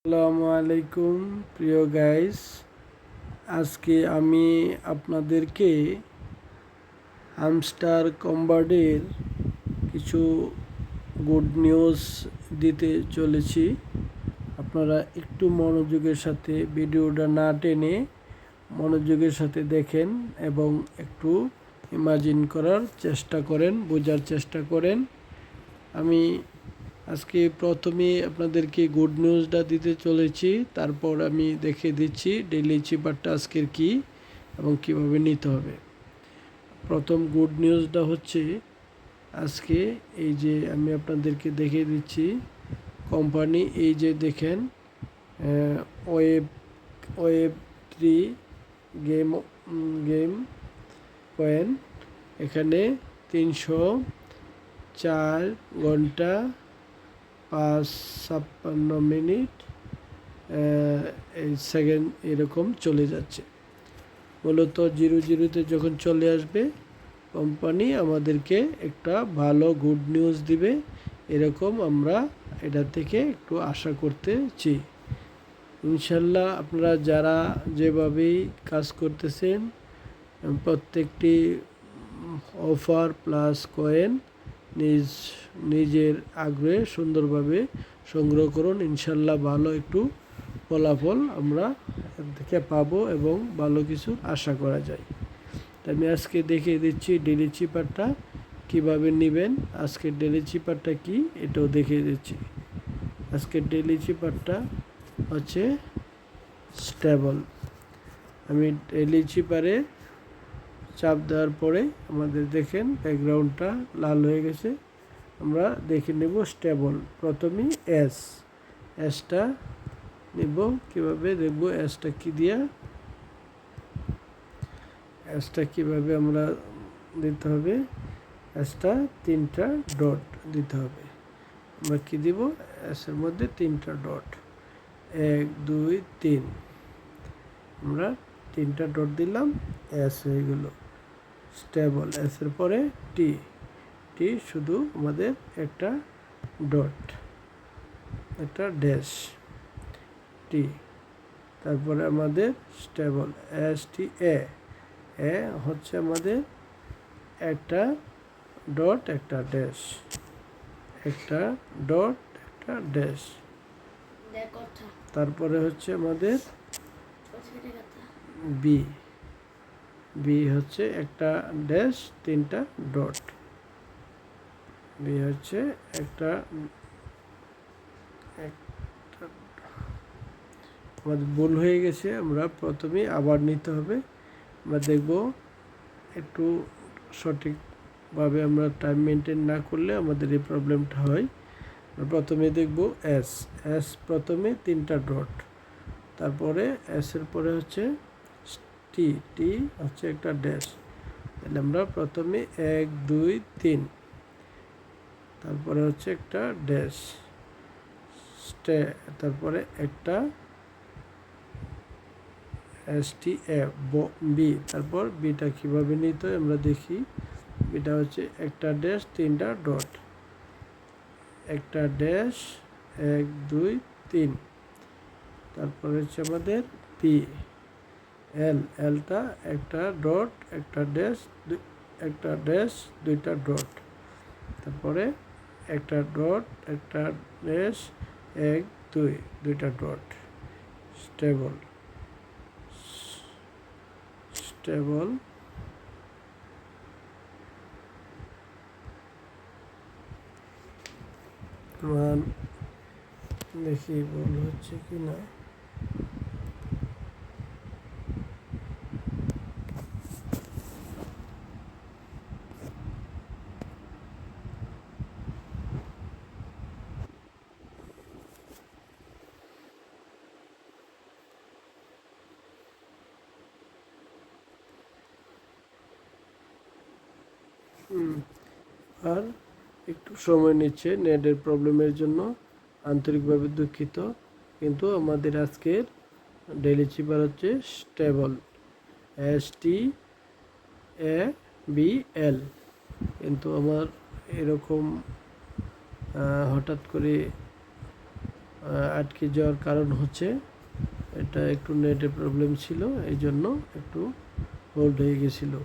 আসসালামু আলাইকুম প্রিয় গাইস। আজকে আমি আপনাদেরকে হামস্টার কম্বার্ডের কিছু গুড নিউজ দিতে চলেছি। আপনারা একটু মনোযোগের সাথে ভিডিওটা না টেনে মনোযোগের সাথে দেখেন এবং একটু ইমাজিন করার চেষ্টা করেন, বোঝার চেষ্টা করেন। আমি আজকে প্রথমে আপনাদেরকে গুড নিউজটা দিতে চলেছি, তারপর আমি দেখে দিচ্ছি ডেইলি চিপারটা আজকের কি এবং কিভাবে নিতে হবে। প্রথম গুড নিউজটা হচ্ছে আজকে এই যে আমি আপনাদেরকে দেখিয়ে দিচ্ছি কোম্পানি, এই যে দেখেন ওয়েব ওয়েব 3 গেম কয়েন, এখানে 304 ঘন্টা 5:56 মিনিট এই সেকেন্ড এরকম চলে যাচ্ছে। মূলত 00-তে যখন চলে আসবে কোম্পানি আমাদেরকে একটা ভালো গুড নিউজ দিবে, এরকম আমরা এটা থেকে একটু আশা করতেছি। ইনশাল্লাহ আপনারা যারা যেভাবেই কাজ করতেছেন প্রত্যেকটি অফার প্লাস কয়েন নিজের আগ্রহে সুন্দরভাবে সংগ্রহ করুন। ইনশাল্লাহ ভালো একটু ফলাফল আমরা থেকে পাবো এবং ভালো কিছুর আশা করা যায়। তাই আমি আজকে দেখিয়ে দিচ্ছি ডেইলি চিপারটা কীভাবে নেবেন। আজকের ডেইলি চিপারটা কি এটাও দেখিয়ে দিচ্ছি। আজকের ডেইলি চিপারটা হচ্ছে স্টেবল। আমি ডেইলি চিপারে চাপ দেওয়ার পরে আমাদের দেখেন ব্যাকগ্রাউন্ডটা লাল হয়ে গেছে। আমরা দেখে নেব স্টেবল। প্রথমেই এসটা নেব, কীভাবে দেখব এসটা কী দিয়া, এসটা কীভাবে আমরা দিতে হবে। এসটা 3টা ডট দিতে হবে। আমরা কী দিব, এসের মধ্যে 3টা ডট, 1 2 3, আমরা 3টা ডট দিলাম, এস হয়ে গেল স্টেবল। এসের পরে টি শুধু আমাদের একটা ডট, একটা ড্যাশ টি, তারপরে আমাদের স্টেবল STA হচ্ছে আমাদের একটা ডট একটা ড্যাশ, একটা ডট একটা ড্যাশ। তারপরে হচ্ছে আমাদের বি হচ্ছে একটা ড্যাশ 3টা ডট, বি হচ্ছে একটা আমাদের ভুল হয়ে গেছে। আমরা প্রথমে আবার নিতে হবে। আমরা দেখব একটু সঠিকভাবে আমরা টাইম মেনটেন না করলে আমাদের এই প্রবলেমটা হয়। প্রথমে দেখব এস প্রথমে 3টা ডট, তারপরে এসের পরে হচ্ছে টি হচ্ছে একটা ড্যাশ। তাহলে আমরা প্রথমে 1 2 3, তারপরে হচ্ছে একটা ড্যাশ তারপরে একটা STA বি, তারপর বিটা কীভাবে নিতে হয় আমরা দেখি। বিটা হচ্ছে একটা ড্যাশ 3টা ডট, একটা ড্যাশ 1 2 3, তারপরে হচ্ছে আমাদের পি এলটা একটা ডট একটা ড্যাশ একটা ড্যাশ 2টা ডট, তারপরে একটা ডট একটা ড্যাশ 1 2 2টা ডট, স্টেবল দেখি ভুল হচ্ছে কি না। আর একটু সময় নিচ্ছে নেটের প্রবলেমের জন্য, আন্তরিকভাবে দুঃখিত। কিন্তু আমাদের আজকের ডেইলি চিপার হচ্ছে স্টেবল STABL। কিন্তু আমার এরকম হঠাৎ করে আটকে যাওয়ার কারণ হচ্ছে এটা একটু নেটের প্রবলেম ছিল, এই জন্য একটু হোল্ড হয়ে গেছিলো।